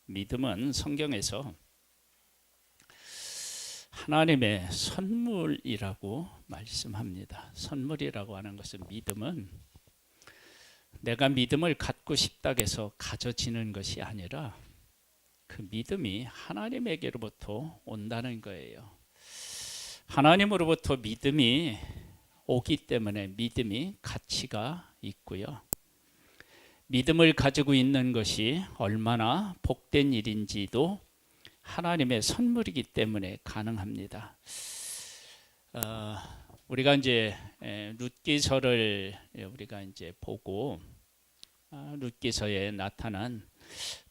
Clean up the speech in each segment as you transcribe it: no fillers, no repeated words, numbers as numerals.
믿음은 성경에서 하나님의 선물이라고 말씀합니다. 선물이라고 하는 것은 믿음은 내가 믿음을 갖고 싶다고 해서 가져지는 것이 아니라 그 믿음이 하나님에게로부터 온다는 거예요. 하나님으로부터 믿음이 오기 때문에 믿음이 가치가 있고요. 믿음을 가지고 있는 것이 얼마나 복된 일인지도 하나님의 선물이기 때문에 가능합니다. 우리가 이제 룻기서를 우리가 이제 보고 룻기서에 나타난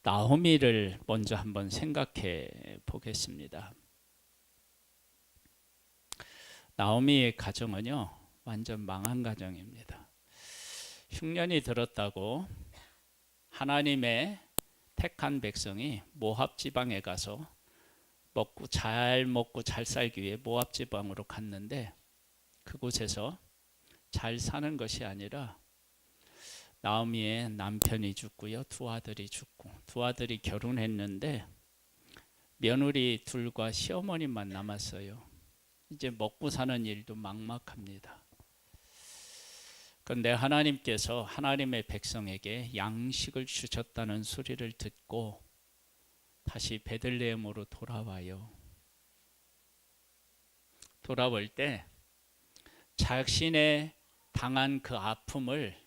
나오미를 먼저 한번 생각해 보겠습니다. 나오미의 가정은요, 완전 망한 가정입니다. 흉년이 들었다고 하나님의 택한 백성이 모압 지방에 가서 먹고 잘 살기 위해 모압 지방으로 갔는데 그곳에서 잘 사는 것이 아니라 나오미의 남편이 죽고요, 두 아들이 죽고, 두 아들이 결혼했는데 며느리 둘과 시어머니만 남았어요. 이제 먹고 사는 일도 막막합니다. 그런데 하나님께서 하나님의 백성에게 양식을 주셨다는 소리를 듣고 다시 베들레헴으로 돌아와요. 돌아올 때 자신의 당한 그 아픔을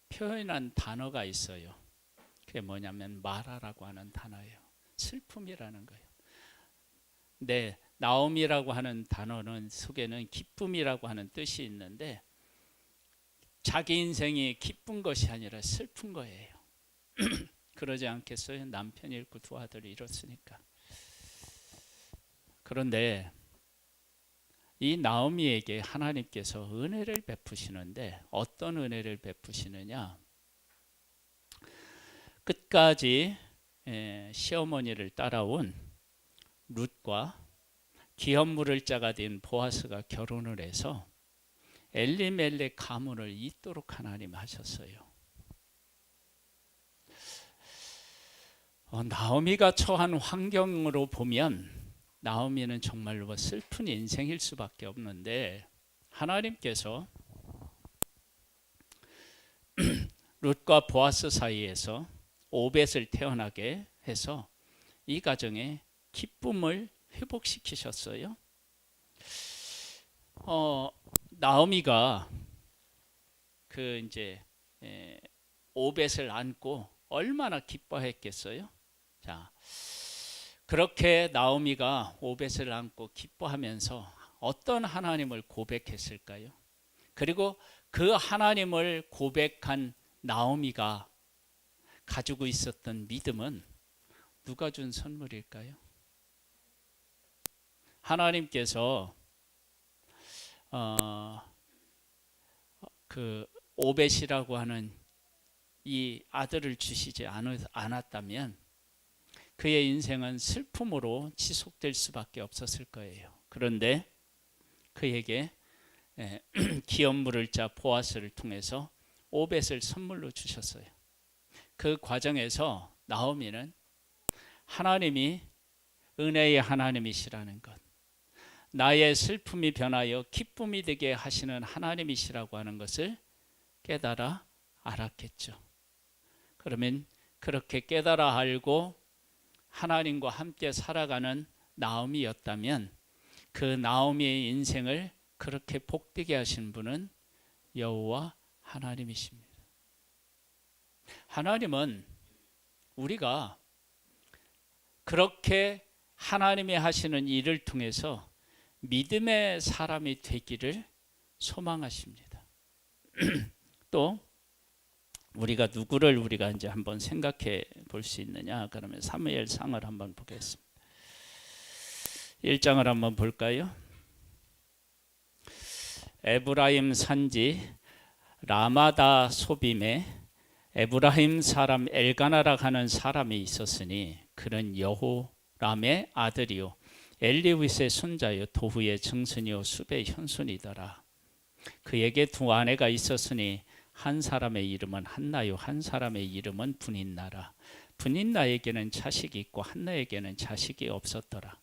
표현한 단어가 있어요. 그게 뭐냐면 마라라고 하는 단어예요. 슬픔이라는 거예요. 근데 나옴이라고 하는 단어는 속에는 기쁨이라고 하는 뜻이 있는데 자기 인생이 기쁜 것이 아니라 슬픈 거예요. 그러지 않겠어요? 남편이 잃고 두 아들이 잃었으니까. 그런데 이 나오미에게 하나님께서 은혜를 베푸시는데 어떤 은혜를 베푸시느냐? 끝까지 시어머니를 따라온 룻과 기업 물을 자가 된 보아스가 결혼을 해서 엘리멜렉 가문을 잇도록 하나님 하셨어요. 나오미가 처한 환경으로 보면 나오미는 정말로 슬픈 인생일 수밖에 없는데 하나님께서 룻과 보아스 사이에서 오벳을 태어나게 해서 이 가정에 기쁨을 회복시키셨어요. 나오미가 그 이제 오벳을 안고 얼마나 기뻐했겠어요. 자, 그렇게 나오미가 오벳을 안고 기뻐하면서 어떤 하나님을 고백했을까요? 그리고 그 하나님을 고백한 나오미가 가지고 있었던 믿음은 누가 준 선물일까요? 하나님께서 그 오벳이라고 하는 이 아들을 주시지 않았다면 그의 인생은 슬픔으로 지속될 수밖에 없었을 거예요. 그런데 그에게 기업 물을 자 보아스를 통해서 오벳을 선물로 주셨어요. 그 과정에서 나오미는 하나님이 은혜의 하나님이시라는 것, 나의 슬픔이 변하여 기쁨이 되게 하시는 하나님이시라고 하는 것을 깨달아 알았겠죠. 그러면 그렇게 깨달아 알고 하나님과 함께 살아가는 나오미였다면 그 나오미의 인생을 그렇게 복되게 하신 분은 여호와 하나님이십니다. 하나님은 우리가 그렇게 하나님이 하시는 일을 통해서 믿음의 사람이 되기를 소망하십니다. 또 우리가 누구를 우리가 이제 한번 생각해 볼 수 있느냐? 그러면 사무엘상을 한번 보겠습니다. 1장을 한번 볼까요? 에브라임 산지 라마다 소빔에 에브라임 사람 엘가나라 하는 사람이 있었으니 그는 여호람의 아들이요 엘리윗의 손자요 도후의 증손이요 숲의 현손이더라. 그에게 두 아내가 있었으니 한 사람의 이름은 한나요 한 사람의 이름은 분인나라. 분인나에게는 자식이 있고 한나에게는 자식이 없었더라.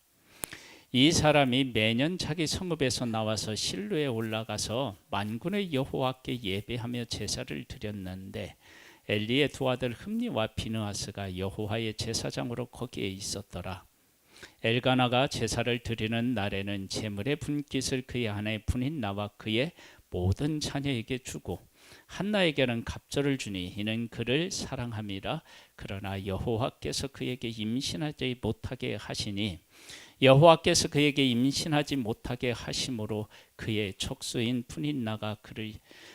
이 사람이 매년 자기 성읍에서 나와서 실로에 올라가서 만군의 여호와께 예배하며 제사를 드렸는데 엘리의 두 아들 흠니와 비느하스가 여호와의 제사장으로 거기에 있었더라. 엘가나가 제사를 드리는 날에는 제물의 분깃을 그의 아내 분인나와 그의 모든 자녀에게 주고 한나에게는 갑절을 주니 이는 그를 사랑함이라. 그러나 여호와께서 그에게 임신하지 못하게 하시니 여호와께서 그에게 임신하지 못하게 하심으로 그의 척수인 분인나가 그를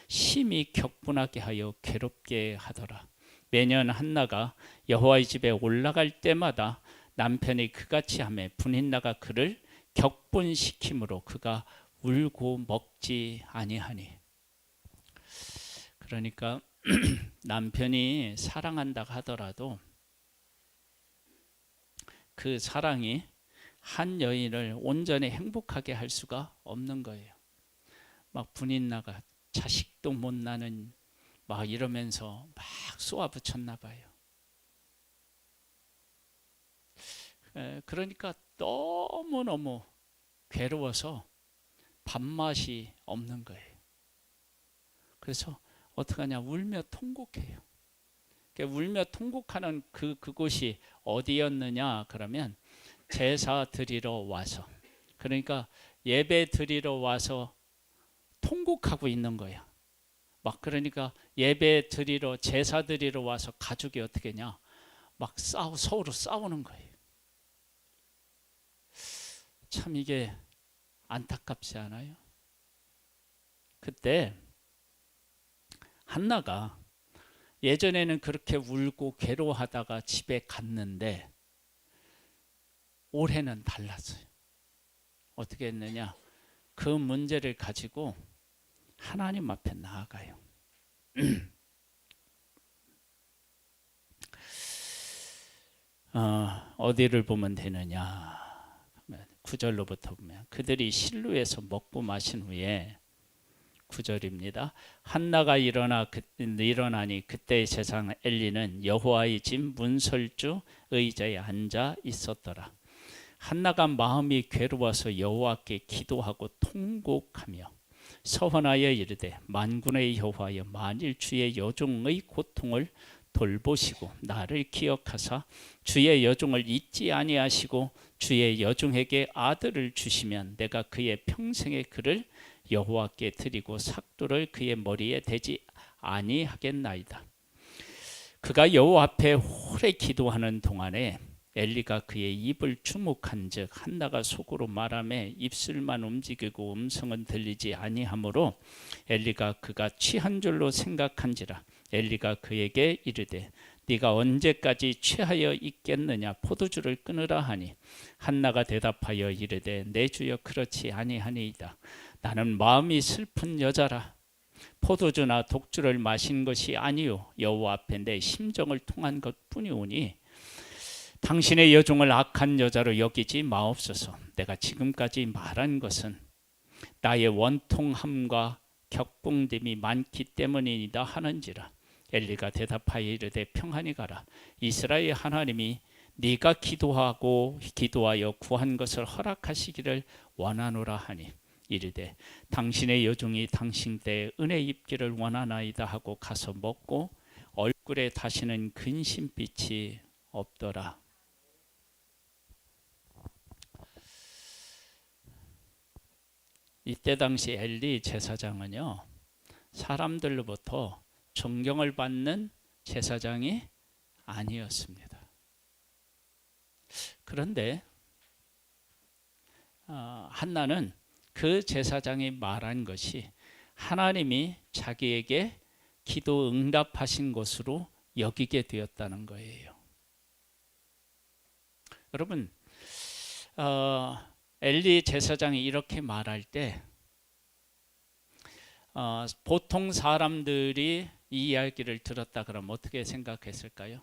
심히 격분하게 하여 괴롭게 하더라. 매년 한나가 여호와의 집에 올라갈 때마다 남편이 그같이 하매 분인나가 그를 격분시키므로 그가 울고 먹지 아니하니. 그러니까 남편이 사랑한다 하더라도 그 사랑이 한 여인을 온전히 행복하게 할 수가 없는 거예요. 막 분인나가 자식도 못 나는 막 이러면서 막 쏘아붙였나 봐요. 그러니까 너무너무 괴로워서 밥맛이 없는 거예요. 그래서 어떻게 하냐, 울며 통곡해요. 울며 통곡하는 그곳이 어디였느냐 그러면 제사 드리러 와서, 그러니까 예배 드리러 와서 통곡하고 있는 거야. 막 그러니까 예배 드리러 제사 드리러 와서 가족이 어떻게 하냐, 막 서로 싸우는 거예요. 참 이게 안타깝지 않아요? 그때 한나가 예전에는 그렇게 울고 괴로워하다가 집에 갔는데 올해는 달랐어요. 어떻게 했느냐, 그 문제를 가지고 하나님 앞에 나아가요. 어디를 보면 되느냐, 9절로부터 보면 그들이 실로에서 먹고 마신 후에 9절입니다. 한나가 일어나니 그때의 제사장 엘리는 여호와의 집 문설주 의자에 앉아 있었더라. 한나가 마음이 괴로워서 여호와께 기도하고 통곡하며 서원하여 이르되 만군의 여호와여, 만일 주의 여종의 고통을 돌보시고 나를 기억하사 주의 여종을 잊지 아니하시고 주의 여종에게 아들을 주시면 내가 그의 평생의 그를 여호와께 드리고 삭도를 그의 머리에 대지 아니하겠나이다. 그가 여호와 앞에 오래 기도하는 동안에 엘리가 그의 입을 주목한즉 한나가 속으로 말하며 입술만 움직이고 음성은 들리지 아니하므로 엘리가 그가 취한 줄로 생각한지라. 엘리가 그에게 이르되 네가 언제까지 취하여 있겠느냐, 포도주를 끊으라 하니 한나가 대답하여 이르되 내 주여 그렇지 아니하니이다. 나는 마음이 슬픈 여자라. 포도주나 독주를 마신 것이 아니요 여호와 앞에 내 심정을 통한 것뿐이오니 당신의 여종을 악한 여자로 여기지 마옵소서. 내가 지금까지 말한 것은 나의 원통함과 격분됨이 많기 때문이다 하는지라. 엘리가 대답하여 이르되 평안히 가라. 이스라엘 하나님이 네가 기도하여 구한 것을 허락하시기를 원하노라 하니 이르되 당신의 여종이 당신 때에 은혜 입기를 원하나이다 하고 가서 먹고 얼굴에 다시는 근심빛이 없더라. 이때 당시 엘리 제사장은요, 사람들로부터 존경을 받는 제사장이 아니었습니다. 그런데 한나는 그 제사장이 말한 것이 하나님이 자기에게 기도 응답하신 것으로 여기게 되었다는 거예요. 여러분, 엘리 제사장이 이렇게 말할 때 보통 사람들이 이 이야기를 들었다 그러면 어떻게 생각했을까요?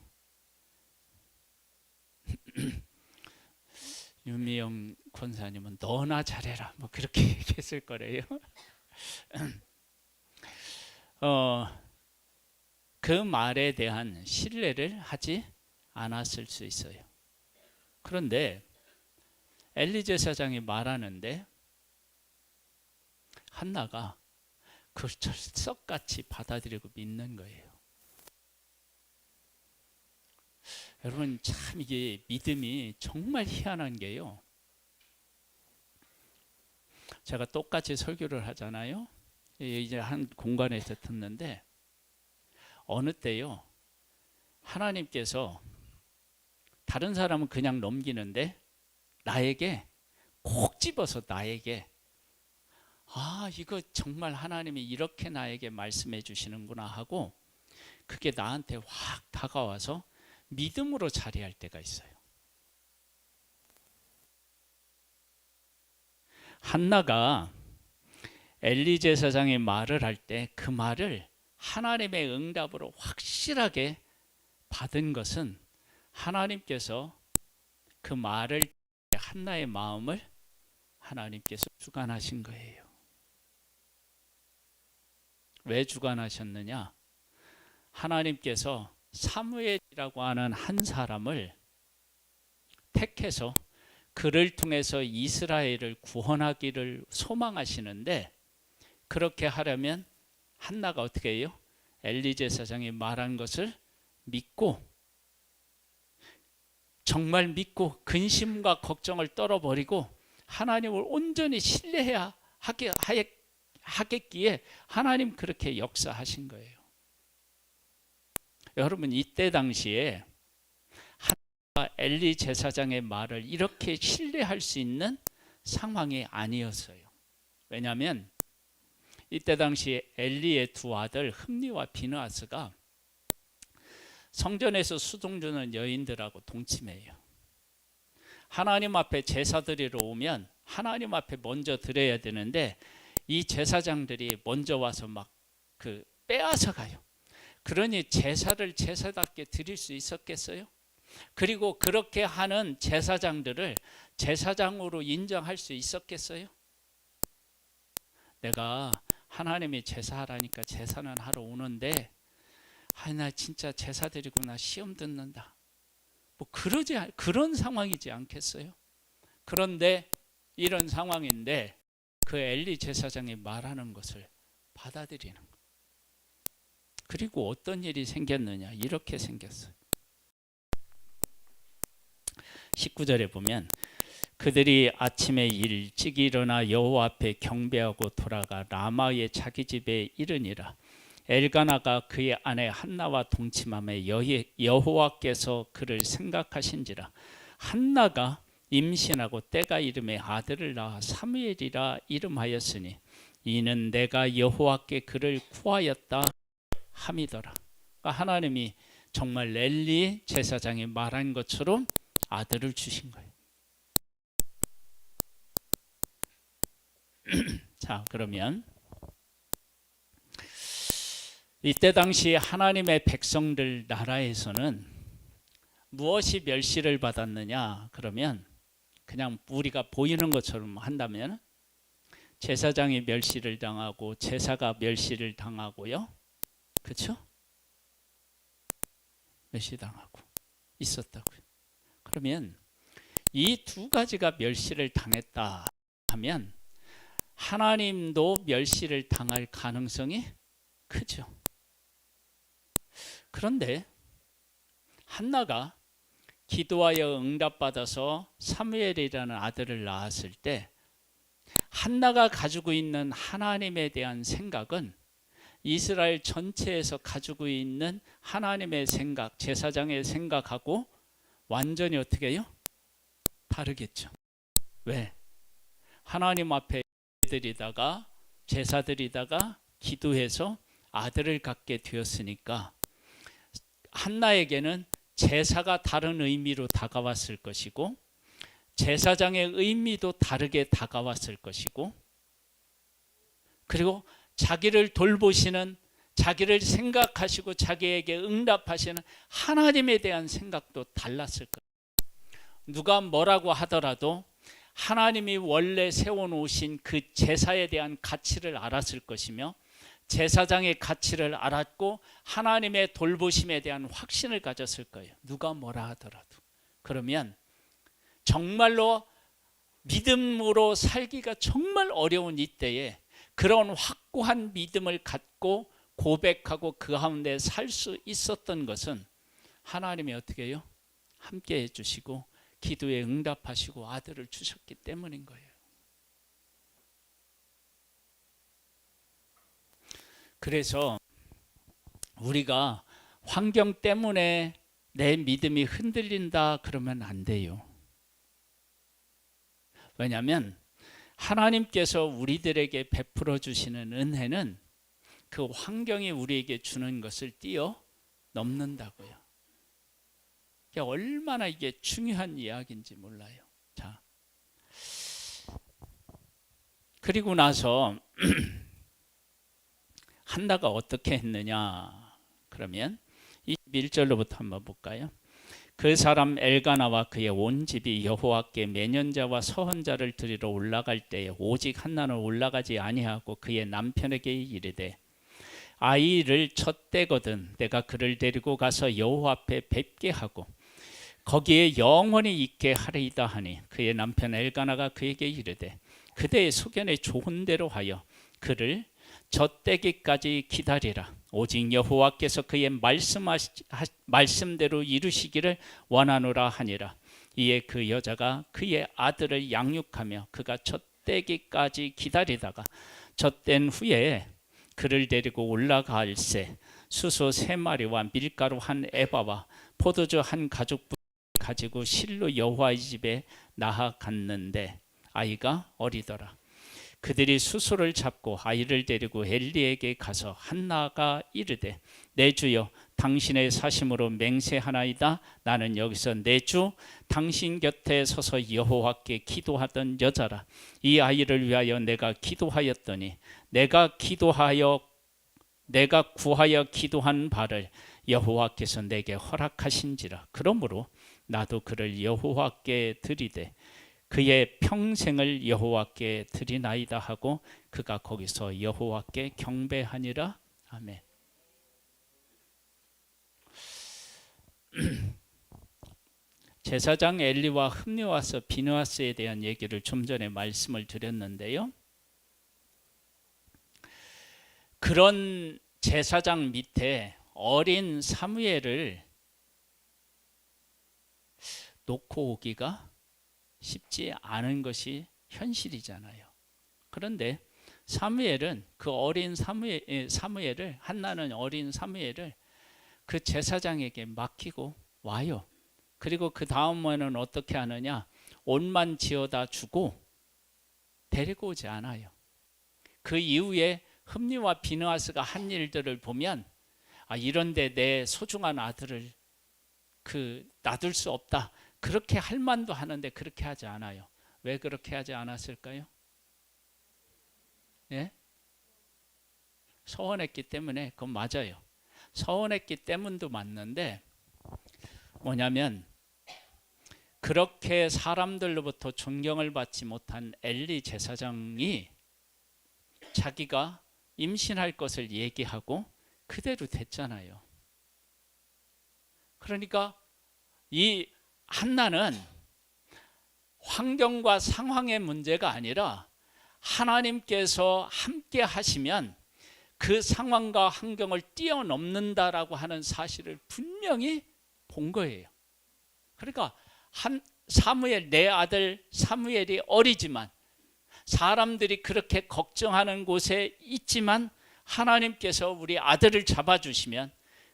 유미영 권사님은 너나 잘해라 뭐 그렇게 얘기했을 거래요. 그 말에 대한 신뢰를 하지 않았을 수 있어요. 그런데 엘리 제사장이 말하는데 한나가 그걸 철석같이 받아들이고 믿는 거예요. 여러분, 참 이게 믿음이 정말 희한한 게요. 제가 똑같이 설교를 하잖아요. 이제 한 공간에서 듣는데 어느 때요, 하나님께서 다른 사람은 그냥 넘기는데 나에게 콕 집어서 나에게, 아, 이거 정말 하나님이 이렇게 나에게 말씀해 주시는구나 하고 그게 나한테 확 다가와서 믿음으로 자리할 때가 있어요. 한나가 엘리 제사장의 말을 할 때 그 말을 하나님의 응답으로 확실하게 받은 것은 하나님께서 그 말을, 한나의 마음을 하나님께서 주관하신 거예요. 왜 주관하셨느냐? 하나님께서 사무엘이라고 하는 한 사람을 택해서 그를 통해서 이스라엘을 구원하기를 소망하시는데, 그렇게 하려면 한나가 어떻게 해요? 엘리 제사장이 말한 것을 믿고, 정말 믿고 근심과 걱정을 떨어버리고 하나님을 온전히 신뢰해야 하겠기에 하나님 그렇게 역사하신 거예요. 여러분, 이때 당시에 한나가 엘리 제사장의 말을 이렇게 신뢰할 수 있는 상황이 아니었어요. 왜냐하면 이때 당시에 엘리의 두 아들 흠니와 비느하스가 성전에서 수종 주는 여인들하고 동침해요. 하나님 앞에 제사 드리러 오면 하나님 앞에 먼저 드려야 되는데 이 제사장들이 먼저 와서 막 빼앗아 가요. 그러니 제사를 제사답게 드릴 수 있었겠어요? 그리고 그렇게 하는 제사장들을 제사장으로 인정할 수 있었겠어요? 내가 하나님이 제사하라니까 제사는 하러 오는데, 나 진짜 제사 드리고 나 시험 듣는다, 뭐 그런 상황이지 않겠어요? 그런데 이런 상황인데 그 엘리 제사장이 말하는 것을 받아들이는 거예요. 그리고 어떤 일이 생겼느냐? 이렇게 생겼어요. 19절에 보면 그들이 아침에 일찍 일어나 여호와 앞에 경배하고 돌아가 라마의 자기 집에 이르니라. 엘가나가 그의 아내 한나와 동침하며 여호와께서 그를 생각하신지라. 한나가 임신하고 때가 이름에 아들을 낳아 사무엘이라 이름하였으니 이는 내가 여호와께 그를 구하였다 함이더라. 그러니까 하나님이 정말 엘리 제사장이 말한 것처럼 아들을 주신 거예요. 자, 그러면 이때 당시 하나님의 백성들 나라에서는 무엇이 멸시를 받았느냐? 그러면 그냥 우리가 보이는 것처럼 한다면 제사장이 멸시를 당하고 제사가 멸시를 당하고요. 그렇죠? 멸시당하고 있었다고요. 그러면 이 두 가지가 멸시를 당했다 하면 하나님도 멸시를 당할 가능성이 크죠. 그런데 한나가 기도하여 응답받아서 사무엘이라는 아들을 낳았을 때 한나가 가지고 있는 하나님에 대한 생각은 이스라엘 전체에서 가지고 있는 하나님의 생각, 제사장의 생각하고 완전히 어떻게 해요? 다르겠죠. 왜? 하나님 앞에 드리다가 제사 드리다가 기도해서 아들을 갖게 되었으니까 한나에게는 제사가 다른 의미로 다가왔을 것이고 제사장의 의미도 다르게 다가왔을 것이고, 그리고 자기를 돌보시는, 자기를 생각하시고 자기에게 응답하시는 하나님에 대한 생각도 달랐을 거예요. 누가 뭐라고 하더라도 하나님이 원래 세워놓으신 그 제사에 대한 가치를 알았을 것이며 제사장의 가치를 알았고 하나님의 돌보심에 대한 확신을 가졌을 거예요. 누가 뭐라 하더라도. 그러면 정말로 믿음으로 살기가 정말 어려운 이때에 그런 확고한 믿음을 갖고 고백하고 그 가운데 살 수 있었던 것은 하나님이 어떻게 해요? 함께 해주시고 기도에 응답하시고 아들을 주셨기 때문인 거예요. 그래서 우리가 환경 때문에 내 믿음이 흔들린다 그러면 안 돼요. 왜냐하면 하나님께서 우리들에게 베풀어 주시는 은혜는 그 환경이 우리에게 주는 것을 뛰어넘는다고요. 이게 얼마나 이게 중요한 이야기인지 몰라요. 자, 그리고 나서 한나가 어떻게 했느냐 그러면 21절로부터 한번 볼까요? 그 사람 엘가나와 그의 온 집이 여호와께 매년자와 서헌자를 드리러 올라갈 때에 오직 한나는 올라가지 아니하고 그의 남편에게 이르되 아이를 첫 때거든 내가 그를 데리고 가서 여호와 앞에 뵙게 하고 거기에 영원히 있게 하리이다 하니 그의 남편 엘가나가 그에게 이르되 그대의 소견에 좋은 대로 하여 그를 젖대기까지 기다리라. 오직 여호와께서 그의 말씀대로 이루시기를 원하노라 하니라. 이에 그 여자가 그의 아들을 양육하며 그가 젖대기까지 기다리다가 젖된 후에 그를 데리고 올라갈새 수소 3마리와 밀가루 1에바와 포도주 1가죽 가지고 실로 여호와의 집에 나아갔는데 아이가 어리더라. 그들이 수소를 잡고 아이를 데리고 엘리에게 가서 한나가 이르되 내 주여 당신의 사심으로 맹세하나이다. 나는 여기서 내 주 당신 곁에 서서 여호와께 기도하던 여자라. 이 아이를 위하여 내가 기도하였더니 내가 구하여 기도한 바를 여호와께서 내게 허락하신지라. 그러므로 나도 그를 여호와께 드리되 그의 평생을 여호와께 드리나이다 하고 그가 거기서 여호와께 경배하니라. 아멘. 제사장 엘리와 흠니와서 비느하스에 대한 얘기를 좀 전에 말씀을 드렸는데요. 그런 제사장 밑에 어린 사무엘을 놓고 오기가 쉽지 않은 것이 현실이잖아요. 그런데 사무엘은 그 어린 사무엘을 한나는 어린 사무엘을 그 제사장에게 맡기고 와요. 그리고 그 다음에는 어떻게 하느냐? 옷만 지어다 주고 데리고 오지 않아요. 그 이후에 흠니와 비느하스가 한 일들을 보면 이런데 내 소중한 아들을 놔둘 수 없다. 그렇게 할 만도 하는데 그렇게 하지 않아요. 왜 그렇게 하지 않았을까요? 예? 서운했기 때문에. 그건 맞아요. 서운했기 때문도 맞는데 뭐냐면 그렇게 사람들로부터 존경을 받지 못한 엘리 제사장이 자기가 임신할 것을 얘기하고 그대로 됐잖아요. 그러니까 이 한나는 환경과 상황의 문제가 아니라 하나님께서 함께 하시면 그 상황과 환경을 뛰어넘는다라고 하는 사실을 분명히 본 거예요. 그러니까 내 아들 사무엘이 어리지만 사람들이 그렇게 걱정하는 곳에 있지만 하나님께서 우리 아들을 잡아주시면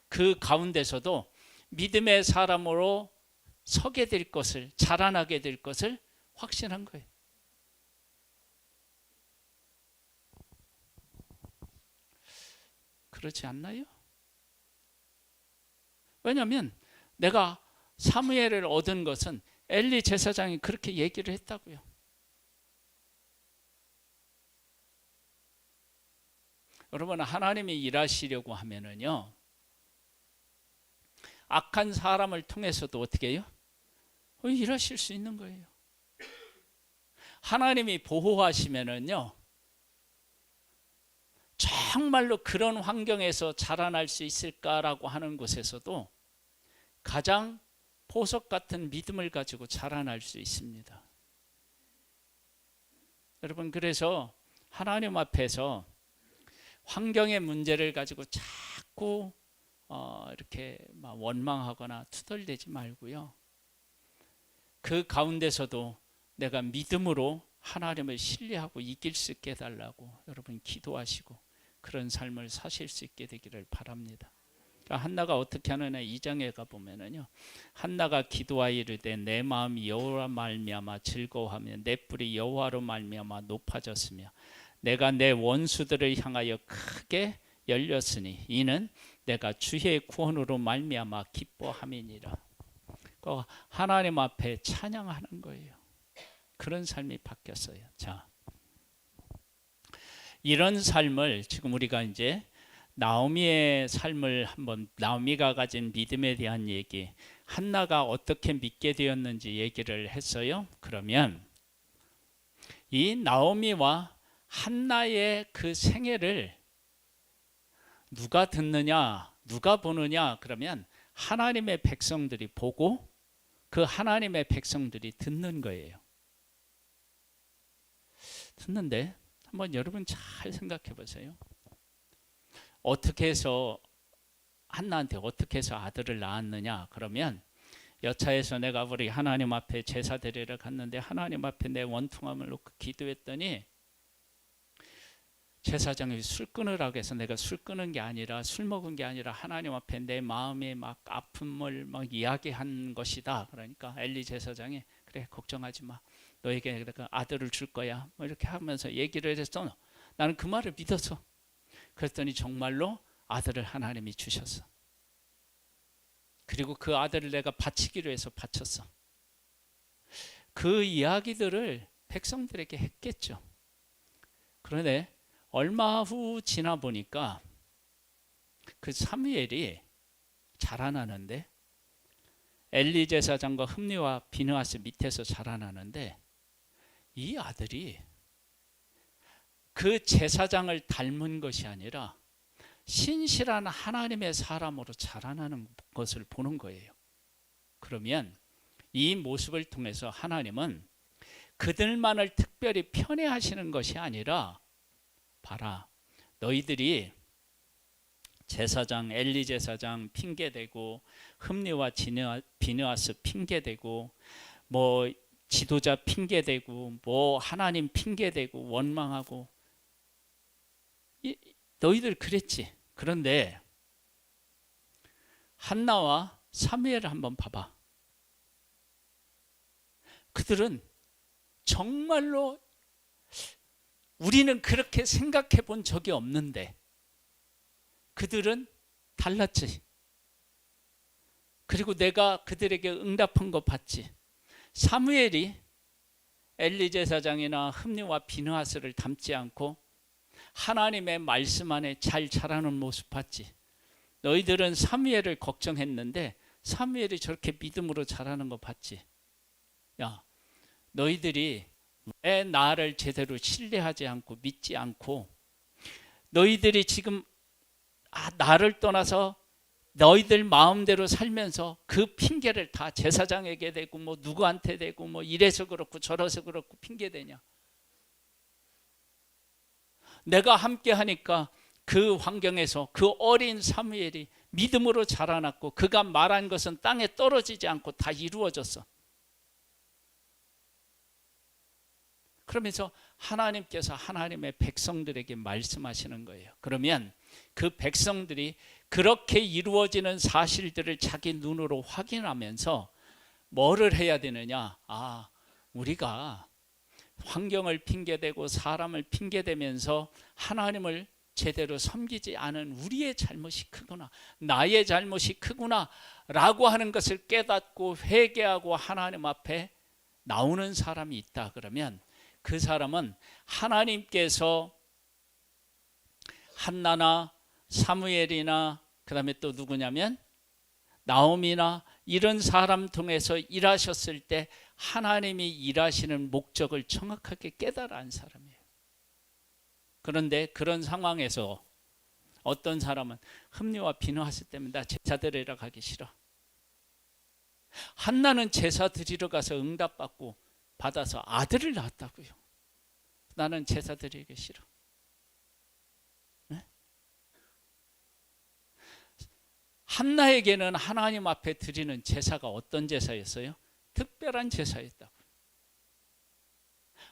그 가운데서도 믿음의 사람으로 서게 될 것을, 자라나게 될 것을 확신한 거예요. 그렇지 않나요? 왜냐하면 내가 사무엘을 얻은 것은 엘리 제사장이 그렇게 얘기를 했다고요. 여러분, 하나님이 일하시려고 하면은요, 악한 사람을 통해서도 어떻게 해요? 일하실 수 있는 거예요. 하나님이 보호하시면은요, 정말로 그런 환경에서 자라날 수 있을까라고 하는 곳에서도 가장 보석 같은 믿음을 가지고 자라날 수 있습니다. 여러분, 그래서 하나님 앞에서 환경의 문제를 가지고 자꾸 이렇게 막 원망하거나 투덜대지 말고요. 그 가운데서도 내가 믿음으로 하나님을 신뢰하고 이길 수 있게 해달라고 여러분 기도하시고 그런 삶을 사실 수 있게 되기를 바랍니다. 그러니까 한나가 어떻게 하느냐 2장에 가보면은요, 한나가 기도하여 이르되 내 마음이 여호와 말미암아 즐거워하며 내 뿔이 여호와로 말미암아 높아졌으며 내가 내 원수들을 향하여 크게 열렸으니 이는 내가 주의 구원으로 말미암아 기뻐함이니라. 그러니까 하나님 앞에 찬양하는 거예요. 그런 삶이 바뀌었어요. 자, 이런 삶을 지금 우리가 이제 나오미의 삶을 한번, 나오미가 가진 믿음에 대한 얘기, 한나가 어떻게 믿게 되었는지 얘기를 했어요. 그러면 이 나오미와 한나의 그 생애를 누가 듣느냐, 누가 보느냐, 그러면 하나님의 백성들이 보고 그 하나님의 백성들이 듣는 거예요. 듣는데 한번 여러분 잘 생각해 보세요. 어떻게 해서 한나한테 어떻게 해서 아들을 낳았느냐? 그러면 여차해서 내가 우리 하나님 앞에 제사 드리러 갔는데 하나님 앞에 내 원통함을 놓고 기도했더니 제사장이 술 끊으라고 해서 내가 술 끊은 게 아니라, 술 먹은 게 아니라 하나님 앞에 내 마음의 막 아픔을 막 이야기한 것이다. 그러니까 엘리 제사장이 그래 걱정하지 마, 너에게 내가 아들을 줄 거야, 뭐 이렇게 하면서 얘기를 했어. 나는 그 말을 믿었어. 그랬더니 정말로 아들을 하나님이 주셨어. 그리고 그 아들을 내가 바치기로 해서 바쳤어. 그 이야기들을 백성들에게 했겠죠. 그런데 얼마 후 지나 보니까 그 사무엘이 자라나는데, 엘리 제사장과 흠니와 비느하스 밑에서 자라나는데, 이 아들이 그 제사장을 닮은 것이 아니라 신실한 하나님의 사람으로 자라나는 것을 보는 거예요. 그러면 이 모습을 통해서 하나님은 그들만을 특별히 편애하시는 것이 아니라, 봐라, 너희들이 제사장 엘리 제사장 핑계대고 흠니와 비느하스 핑계대고 뭐 지도자 핑계대고 뭐 하나님 핑계대고 원망하고, 너희들 그랬지. 그런데 한나와 사무엘을 한번 봐봐. 그들은 정말로 우리는 그렇게 생각해 본 적이 없는데 그들은 달랐지. 그리고 내가 그들에게 응답한 거 봤지. 사무엘이 엘리 제사장이나 흠니와 비느하스를 닮지 않고 하나님의 말씀 안에 잘 자라는 모습 봤지. 너희들은 사무엘을 걱정했는데 사무엘이 저렇게 믿음으로 자라는 거 봤지. 야, 너희들이 왜 나를 제대로 신뢰하지 않고 믿지 않고, 너희들이 지금 나를 떠나서 너희들 마음대로 살면서 그 핑계를 다 제사장에게 대고 뭐 누구한테 대고 뭐 이래서 그렇고 저래서 그렇고 핑계대냐. 내가 함께 하니까 그 환경에서 그 어린 사무엘이 믿음으로 자라났고 그가 말한 것은 땅에 떨어지지 않고 다 이루어졌어. 그러면서 하나님께서 하나님의 백성들에게 말씀하시는 거예요. 그러면 그 백성들이 그렇게 이루어지는 사실들을 자기 눈으로 확인하면서 뭐를 해야 되느냐? 우리가 환경을 핑계대고 사람을 핑계대면서 하나님을 제대로 섬기지 않은 우리의 잘못이 크구나, 나의 잘못이 크구나 라고 하는 것을 깨닫고 회개하고 하나님 앞에 나오는 사람이 있다. 그러면 그 사람은 하나님께서 한나나 사무엘이나 그 다음에 또 누구냐면 나오미나 이런 사람 통해서 일하셨을 때 하나님이 일하시는 목적을 정확하게 깨달아 안 사람이에요. 그런데 그런 상황에서 어떤 사람은 흠리와 비누하스 때문에 나 제사 드리러 가기 싫어. 한나는 제사 드리러 가서 응답받고 받아서 아들을 낳았다고요. 나는 제사 드리기 싫어. 네? 한나에게는 하나님 앞에 드리는 제사가 어떤 제사였어요? 특별한 제사였다고.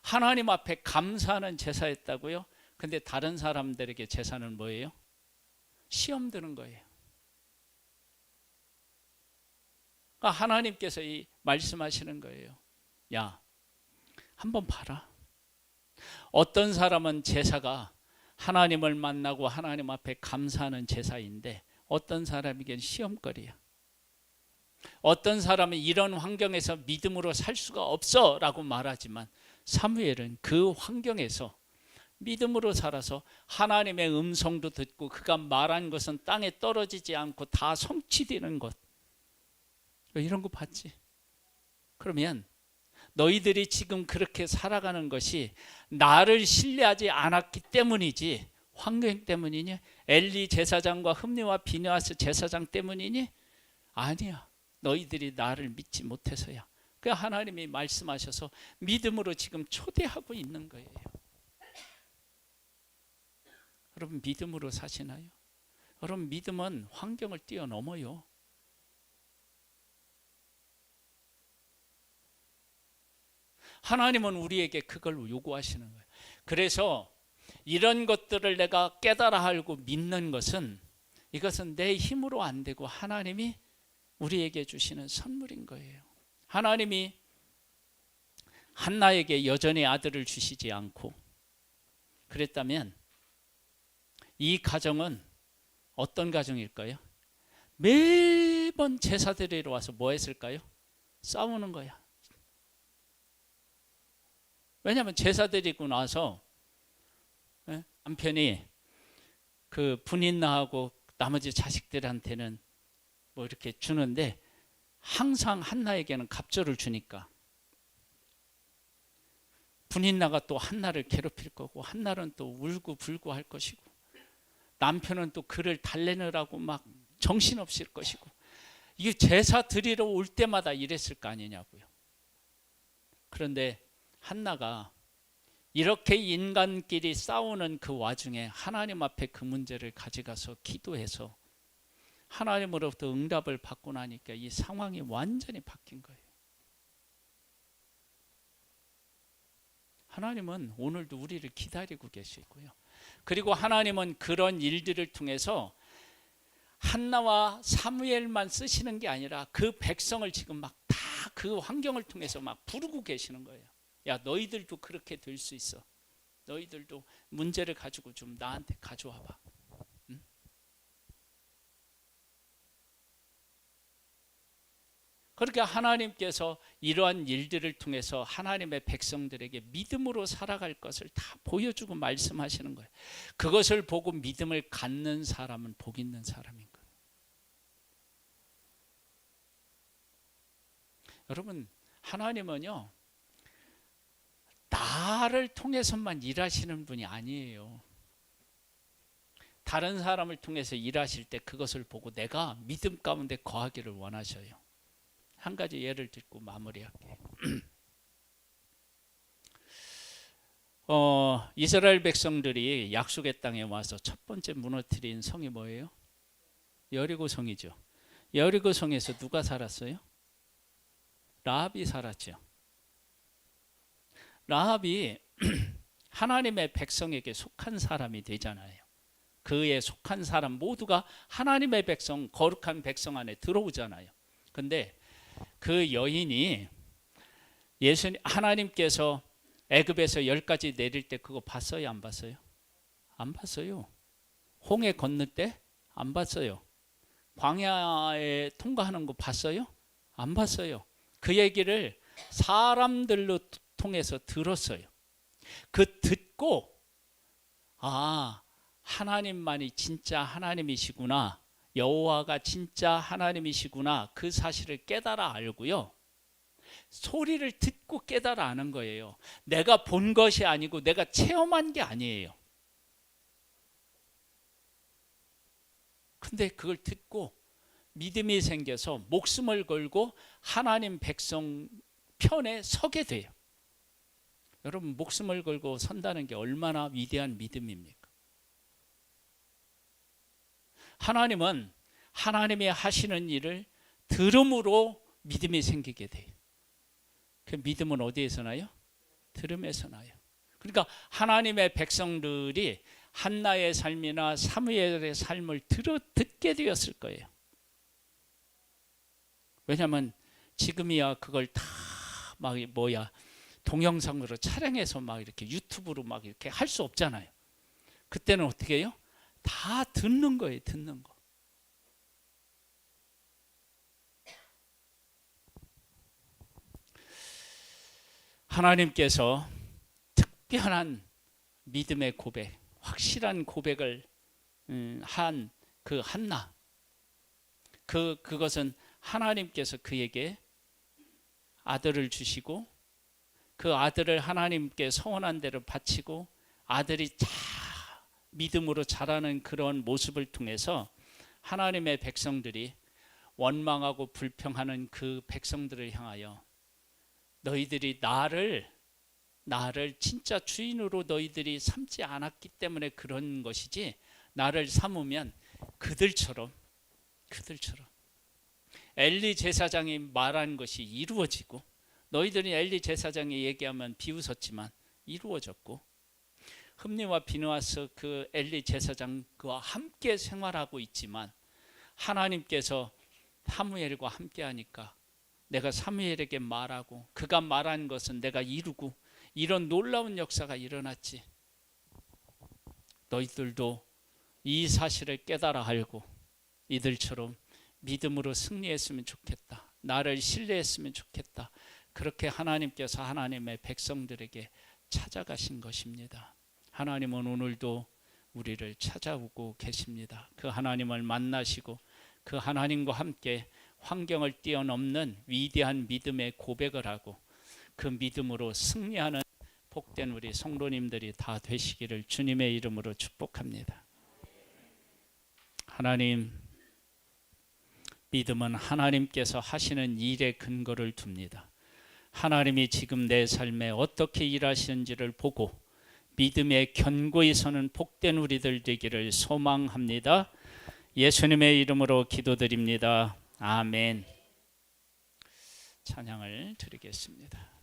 하나님 앞에 감사하는 제사였다고요. 근데 다른 사람들에게 제사는 뭐예요? 시험 드는 거예요. 그러니까 하나님께서 이 말씀하시는 거예요. 야, 한번 봐라. 어떤 사람은 제사가 하나님을 만나고 하나님 앞에 감사하는 제사인데 어떤 사람에겐 시험거리야. 어떤 사람은 이런 환경에서 믿음으로 살 수가 없어 라고 말하지만 사무엘은 그 환경에서 믿음으로 살아서 하나님의 음성도 듣고 그가 말한 것은 땅에 떨어지지 않고 다 성취되는 것, 이런 거 봤지? 그러면 너희들이 지금 그렇게 살아가는 것이 나를 신뢰하지 않았기 때문이지 환경 때문이니? 엘리 제사장과 흠리와 비느하스 제사장 때문이니? 아니야. 너희들이 나를 믿지 못해서야. 그 하나님이 말씀하셔서 믿음으로 지금 초대하고 있는 거예요. 여러분 믿음으로 사시나요? 여러분 믿음은 환경을 뛰어넘어요. 하나님은 우리에게 그걸 요구하시는 거예요. 그래서 이런 것들을 내가 깨달아 알고 믿는 것은 이것은 내 힘으로 안 되고 하나님이 우리에게 주시는 선물인 거예요. 하나님이 한나에게 여전히 아들을 주시지 않고 그랬다면 이 가정은 어떤 가정일까요? 매번 제사 드리러 와서 뭐 했을까요? 싸우는 거야. 왜냐하면 제사 드리고 나서 남편이 그 분인나하고 나머지 자식들한테는 뭐 이렇게 주는데 항상 한나에게는 갑절을 주니까 분인나가 또 한나를 괴롭힐 거고 한나는 또 울고 불고 할 것이고 남편은 또 그를 달래느라고 막 정신없을 것이고 이게 제사 드리러 올 때마다 이랬을 거 아니냐고요. 그런데 한나가 이렇게 인간끼리 싸우는 그 와중에 하나님 앞에 그 문제를 가져가서 기도해서 하나님으로부터 응답을 받고 나니까 이 상황이 완전히 바뀐 거예요. 하나님은 오늘도 우리를 기다리고 계시고요. 그리고 하나님은 그런 일들을 통해서 한나와 사무엘만 쓰시는 게 아니라 그 백성을 지금 막 다 그 환경을 통해서 막 부르고 계시는 거예요. 야, 너희들도 그렇게 될 수 있어. 너희들도 문제를 가지고 좀 나한테 가져와 봐. 응? 그렇게 하나님께서 이러한 일들을 통해서 하나님의 백성들에게 믿음으로 살아갈 것을 다 보여주고 말씀하시는 거예요. 그것을 보고 믿음을 갖는 사람은 복 있는 사람인 거예요. 여러분, 하나님은요, 나를 통해서만 일하시는 분이 아니에요. 다른 사람을 통해서 일하실 때 그것을 보고 내가 믿음 가운데 거하기를 원하셔요. 한 가지 예를 듣고 마무리할게요. 이스라엘 백성들이 약속의 땅에 와서 첫 번째 무너뜨린 성이 뭐예요? 여리고 성이죠. 여리고 성에서 누가 살았어요? 라합이 살았죠. 라합이 하나님의 백성에게 속한 사람이 되잖아요. 그에 속한 사람 모두가 하나님의 백성, 거룩한 백성 안에 들어오잖아요. 근데 그 여인이 하나님께서 애굽에서 10가지 내릴 때 그거 봤어요? 안 봤어요? 안 봤어요. 홍해 건널 때 안 봤어요. 광야에 통과하는 거 봤어요? 안 봤어요. 그 얘기를 사람들로 통해서 들었어요. 그 듣고 하나님만이 진짜 하나님이시구나, 여호와가 진짜 하나님이시구나, 그 사실을 깨달아 알고요. 소리를 듣고 깨달아 아는 거예요. 내가 본 것이 아니고 내가 체험한 게 아니에요. 근데 그걸 듣고 믿음이 생겨서 목숨을 걸고 하나님 백성 편에 서게 돼요. 여러분, 목숨을 걸고 선다는 게 얼마나 위대한 믿음입니까? 하나님은 하나님이 하시는 일을 들음으로 믿음이 생기게 돼요. 그 믿음은 어디에서 나요? 들음에서 나요. 그러니까 하나님의 백성들이 한나의 삶이나 사무엘의 삶을 듣게 되었을 거예요. 왜냐하면 지금이야 그걸 다 막 동영상으로 촬영해서 막 이렇게 유튜브로 막 이렇게 할 수 없잖아요. 그때는 어떻게 해요? 다 듣는 거예요, 듣는 거. 하나님께서 특별한 믿음의 고백, 확실한 고백을 한 그 한나, 그것은 하나님께서 그에게 아들을 주시고 그 아들을 하나님께 서원한 대로 바치고 아들이 믿음으로 자라는 그런 모습을 통해서 하나님의 백성들이 원망하고 불평하는 그 백성들을 향하여 너희들이 나를 진짜 주인으로 너희들이 삼지 않았기 때문에 그런 것이지, 나를 삼으면 그들처럼 엘리 제사장이 말한 것이 이루어지고, 너희들이 엘리 제사장이 얘기하면 비웃었지만 이루어졌고, 흠니와 비느하스 그 엘리 제사장과 함께 생활하고 있지만 하나님께서 사무엘과 함께 하니까 내가 사무엘에게 말하고 그가 말한 것은 내가 이루고, 이런 놀라운 역사가 일어났지. 너희들도 이 사실을 깨달아 알고 이들처럼 믿음으로 승리했으면 좋겠다. 나를 신뢰했으면 좋겠다. 그렇게 하나님께서 하나님의 백성들에게 찾아가신 것입니다. 하나님은 오늘도 우리를 찾아오고 계십니다. 그 하나님을 만나시고 그 하나님과 함께 환경을 뛰어넘는 위대한 믿음의 고백을 하고 그 믿음으로 승리하는 복된 우리 성도님들이 다 되시기를 주님의 이름으로 축복합니다. 하나님, 믿음은 하나님께서 하시는 일에 근거를 둡니다. 하나님이 지금 내 삶에 어떻게 일하시는지를 보고 믿음에 견고히 서는 복된 우리들 되기를 소망합니다. 예수님의 이름으로 기도드립니다. 아멘. 찬양을 드리겠습니다.